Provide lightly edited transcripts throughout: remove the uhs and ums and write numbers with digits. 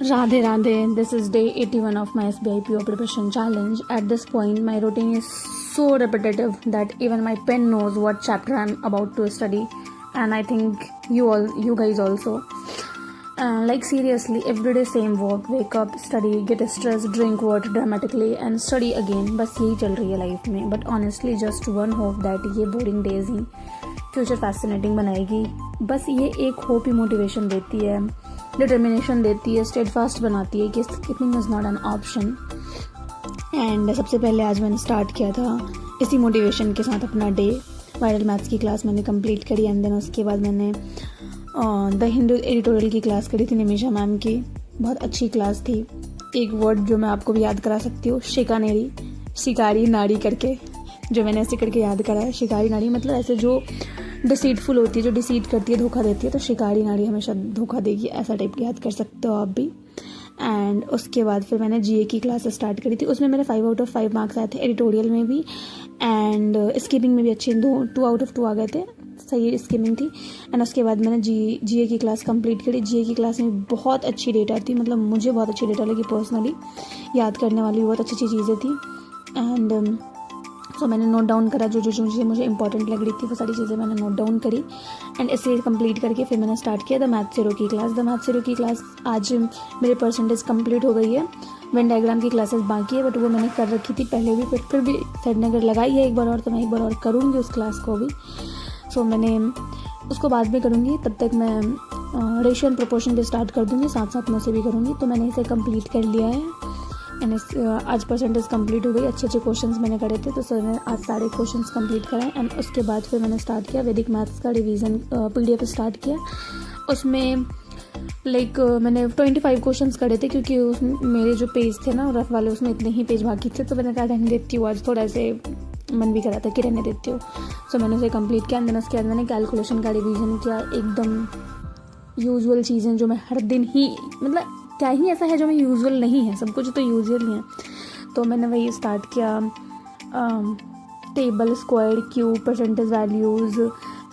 Radhe Radhe, this is day 81 of my SBI PO preparation challenge. At this point, my routine is so repetitive that even my pen knows what chapter I'm about to study, and I think you guys also. Like seriously, everyday same work, wake up, study, get stressed, drink water dramatically and study again. बस यही चल रही है life में. But honestly, just one hope that ये boring days ही future fascinating बनाएगी. बस ये एक होप ही मोटिवेशन देती है, डिटर्मिनेशन देती है, स्टेडफास्ट बनाती है कि skipping is not an option. And सबसे पहले आज मैंने स्टार्ट किया था इसी मोटिवेशन के साथ अपना डे. वायरल मैथ्स की क्लास मैंने कंप्लीट करी एंड देन उसके बाद मैंने द हिंदू एडिटोरियल की क्लास करी थी निमिषा मैम की. बहुत अच्छी क्लास थी. एक वर्ड जो मैं आपको भी याद करा सकती हूँ, शिकानेरी, शिकारी नाड़ी करके, जो मैंने ऐसे करके याद करा है. शिकारी नाड़ी मतलब ऐसे जो डिसीटफुल होती है, जो डिसीट करती है, धोखा देती है, तो शिकारी नाड़ी हमेशा धोखा देगी, ऐसा टाइप याद कर सकते हो आप भी. एंड उसके बाद फिर मैंने जीए की क्लास स्टार्ट करी थी. उसमें मेरे 5 आउट ऑफ 5 मार्क्स आए थे, एडिटोरियल में भी एंड स्कीपिंग में भी अच्छे 2 आउट ऑफ 2 आ गए थे. सही स्कीमिंग थी. एंड उसके बाद मैंने जीए की क्लास कंप्लीट करी. जीए की क्लास में बहुत अच्छी डेटा थी, मतलब मुझे बहुत अच्छी डेटा लगी पर्सनली. याद करने वाली बहुत अच्छी अच्छी चीज़ें थी. एंड सो मैंने नोट डाउन करा जो चीज़ें मुझे इंपॉर्टेंट लग रही थी, वो सारी चीज़ें मैंने नोट डाउन करी. एंड इसे कंप्लीट करके फिर मैंने स्टार्ट किया द मैथ ज़ीरो की क्लास. द मैथ ज़ीरो की क्लास आज मेरे परसेंटेज कंप्लीट हो गई है. वेन डायग्राम की क्लासेस बाकी है, बट वो मैंने कर रखी थी पहले भी, फिर भी सर ने अगर लगाई है एक बार और, तो मैं एक बार और करूँगी उस क्लास को भी. सो मैंने उसको बाद में करूँगी. तब तक मैं रेशियो एंड प्रोपोर्शन भी स्टार्ट कर दूँगी, साथ साथ में उसे भी करूँगी. तो मैंने इसे कंप्लीट कर लिया है एंड आज परसेंटेज कंप्लीट हो गई. अच्छे अच्छे क्वेश्चंस मैंने करे थे, तो सर ने आज सारे क्वेश्चंस कंप्लीट कराए. एंड उसके बाद फिर मैंने स्टार्ट किया वैदिक मैथ्स का रिवीजन पीडीएफ स्टार्ट किया. उसमें मैंने 25 क्वेश्चंस करे थे, क्योंकि मेरे जो पेज थे ना रफ वाले, उसमें इतने ही पेज बाकी थे. तो मैंने कहा रहने देती हूँ, आज थोड़ा ऐसे मन भी करा था कि रहने देती हूँ. सो मैंने उसे कंप्लीट किया. एंड देन उसके बाद मैंने कैलकुलेशन का रिवीजन किया. एकदम यूजुअल चीज़ें जो मैं हर दिन ही, मतलब क्या ही ऐसा है जो मैं यूजुअल नहीं है, सब कुछ तो यूजुअल ही है. तो मैंने वही स्टार्ट किया. Table, square, cube, percentage values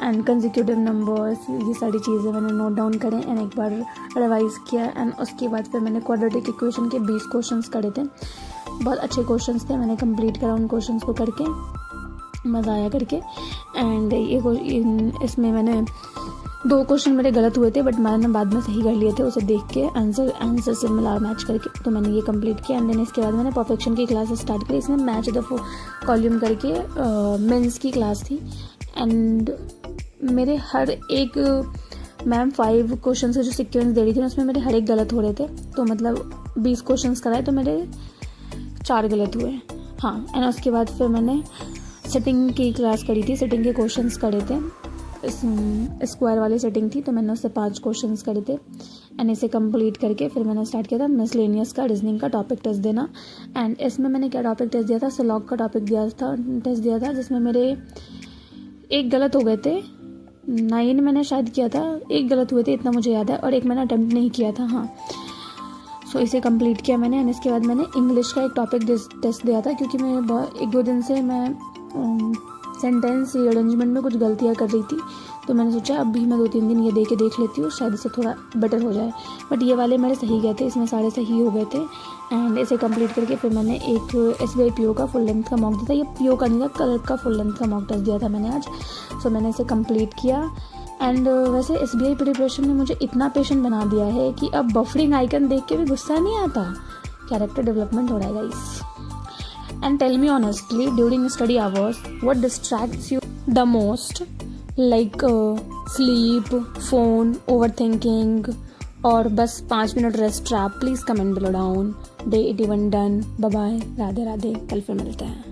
and consecutive numbers, ये सारी चीज़ें मैंने नोट डाउन करें एंड एक बार रिवाइज़ किया. एंड उसके बाद फिर मैंने क्वाड्रेटिक इक्वेशन के 20 क्वेश्चंस करे थे. बहुत अच्छे क्वेश्चंस थे, मैंने कंप्लीट करा उन क्वेश्चंस को करके, मज़ा आया करके. एंड ये इसमें मैंने 2 क्वेश्चन मेरे गलत हुए थे, बट मैंने बाद में सही कर लिए थे, उसे देख के आंसर से मिला मैच करके. तो मैंने ये कंप्लीट किया. एंड देन इसके बाद मैंने परफेक्शन की क्लास स्टार्ट करी. इसमें मैच द कॉल्यूम करके मेंस की क्लास थी. एंड मेरे हर एक मैम 5 क्वेश्चन से जो सीक्वेंस दे रही थी, उसमें मेरे हर एक गलत हो रहे थे. तो मतलब 20 क्वेश्चन कराए तो मेरे 4 गलत हुए. हाँ. एंड उसके बाद फिर मैंने सेटिंग की क्लास करी थी. सेटिंग के क्वेश्चंस करे थे. स्क्वायर वाली सेटिंग थी, तो मैंने उससे 5 क्वेश्चंस करे थे. एंड इसे कंप्लीट करके फिर मैंने स्टार्ट किया था मिसलेनियस का रीजनिंग का टॉपिक टेस्ट देना. एंड इसमें मैंने क्या टॉपिक टेस्ट दिया था, सलॉग का टॉपिक टेस्ट दिया था, जिसमें मेरे 1 गलत हो गए थे. 9 मैंने शायद किया था, 1 गलत हुए थे, इतना मुझे याद है, और 1 मैंने अटेम्प्ट नहीं किया था. हाँ. सो इसे कंप्लीट किया मैंने. एंड इसके बाद मैंने इंग्लिश का एक टॉपिक टेस्ट दिया था, क्योंकि मैं 1-2 दिन से मैं सेंटेंस अरेंजमेंट में कुछ गलतियाँ कर रही थी. तो मैंने सोचा अभी मैं 2-3 दिन ये देख लेती हूँ, शायद इससे थोड़ा बेटर हो जाए. बट ये वाले मेरे सही गए थे, इसमें सारे सही हो गए थे. एंड इसे कंप्लीट करके फिर मैंने एक एसबीआई पीओ का फुल लेंथ का मॉक दिया था. ये पीओ का नहीं था, क्लर्क का फुल लेंथ का मॉक टेस्ट दिया था मैंने आज. सो मैंने इसे कंप्लीट किया. एंड वैसे एसबीआई प्रिपरेशन ने मुझे इतना पेशेंट बना दिया है कि अब बफरिंग आइकन देख के भी गुस्सा नहीं आता. कैरेक्टर डेवलपमेंट हो रहा है guys. And tell me honestly, during study hours, what distracts you the most? Like sleep, phone, overthinking, और बस 5 minute rest trap. Please comment below down. Day 81 done. Bye bye. Radhe Radhe. कल फिर मिलते हैं.